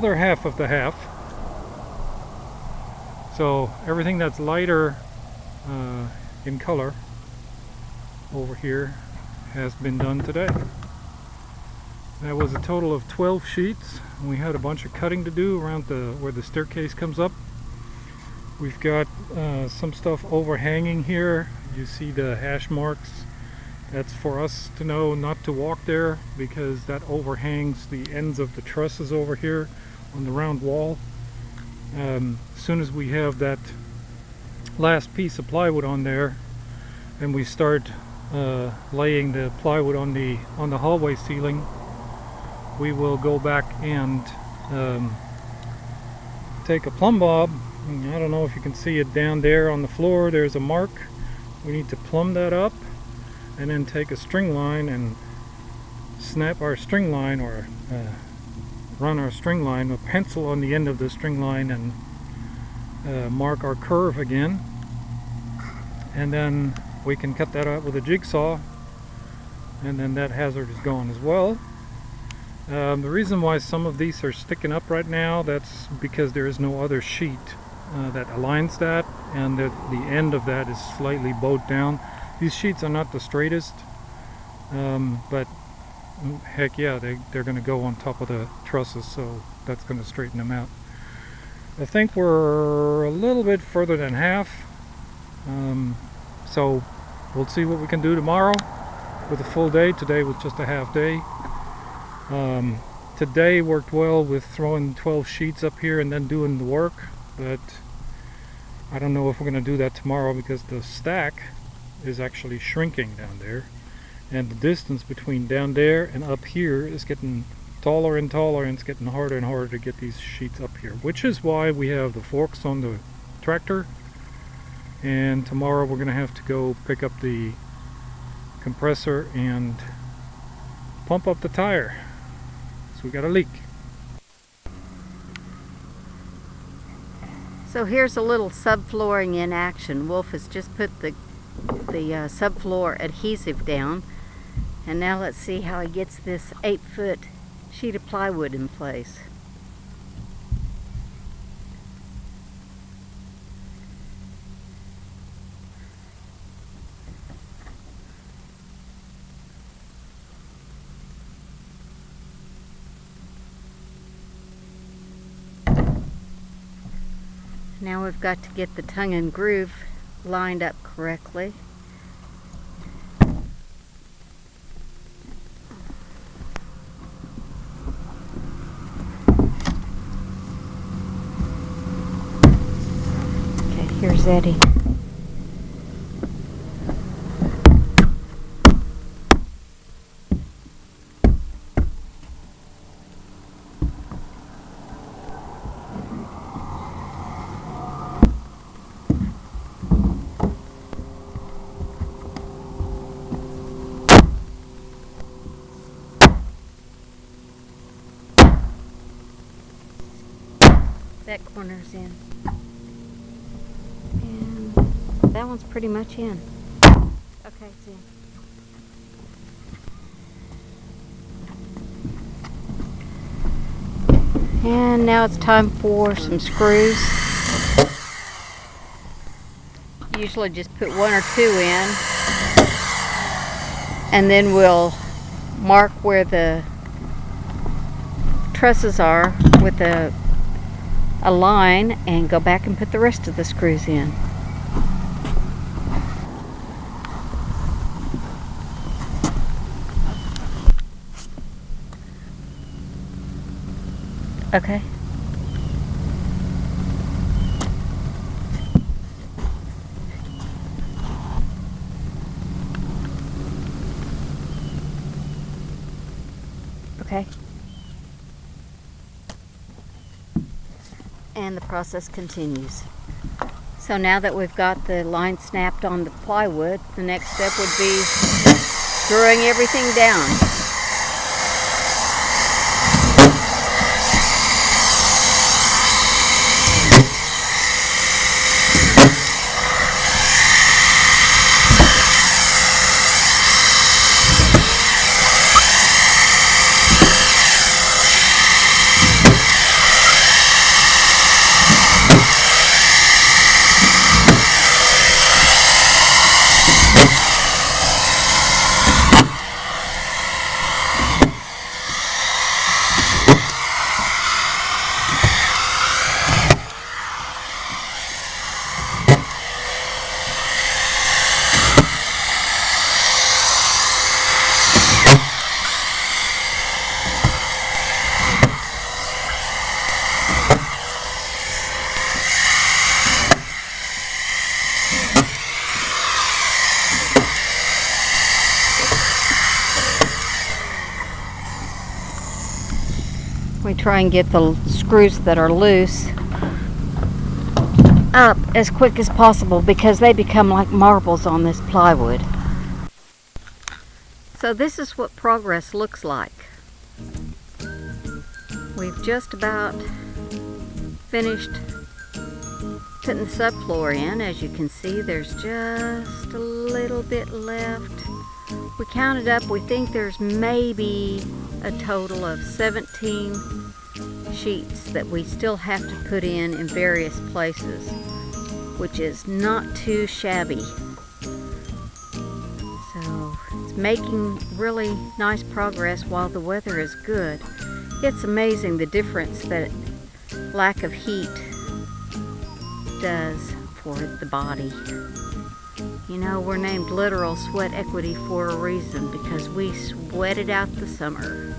other half of the half. So everything that's lighter in color over here has been done today. That was a total of 12 sheets. We had a bunch of cutting to do around where the staircase comes up. We've got some stuff overhanging here. You see the hash marks. That's for us to know not to walk there because that overhangs the ends of the trusses over here on the round wall. As soon as we have that last piece of plywood on there, and we start laying the plywood on the hallway ceiling, we will go back and take a plumb bob. I don't know if you can see it down there on the floor. There's a mark. We need to plumb that up and then take a string line and snap our string line, or run our string line, a pencil on the end of the string line, and mark our curve again. And then we can cut that out with a jigsaw, and then that hazard is gone as well. The reason why some of these are sticking up right now, that's because there is no other sheet that aligns that, and the end of that is slightly bowed down. These sheets are not the straightest, but heck yeah, they're going to go on top of the trusses, so that's going to straighten them out. I think we're a little bit further than half, so we'll see what we can do tomorrow with a full day. Today was just a half day. Today worked well with throwing 12 sheets up here and then doing the work, but I don't know if we're going to do that tomorrow because the stack is actually shrinking down there, and the distance between down there and up here is getting taller and taller, and it's getting harder and harder to get these sheets up here, which is why we have the forks on the tractor. And tomorrow we're going to have to go pick up the compressor and pump up the tire. So we got a leak. So here's a little subflooring in action. Wolf has just put the subfloor adhesive down, and now let's see how he gets this 8-foot sheet of plywood in place. Now we've got to get the tongue and groove lined up correctly. Okay, here's Eddie. That corner's in, and that one's pretty much in. Okay, it's in. And now it's time for some screws. Usually just put 1 or 2 in, and then we'll mark where the trusses are with a line and go back and put the rest of the screws in. Okay. Okay. And the process continues. So now that we've got the line snapped on the plywood, the next step would be screwing everything down. We try and get the screws that are loose up as quick as possible because they become like marbles on this plywood. So this is what progress looks like. We've just about finished putting the subfloor in. As you can see, there's just a little bit left. We counted up, we think there's maybe a total of 17 sheets that we still have to put in various places, which is not too shabby. So it's making really nice progress while the weather is good. It's amazing the difference that lack of heat does for the body. You know, we're named literal sweat equity for a reason, because we sweated out the summer.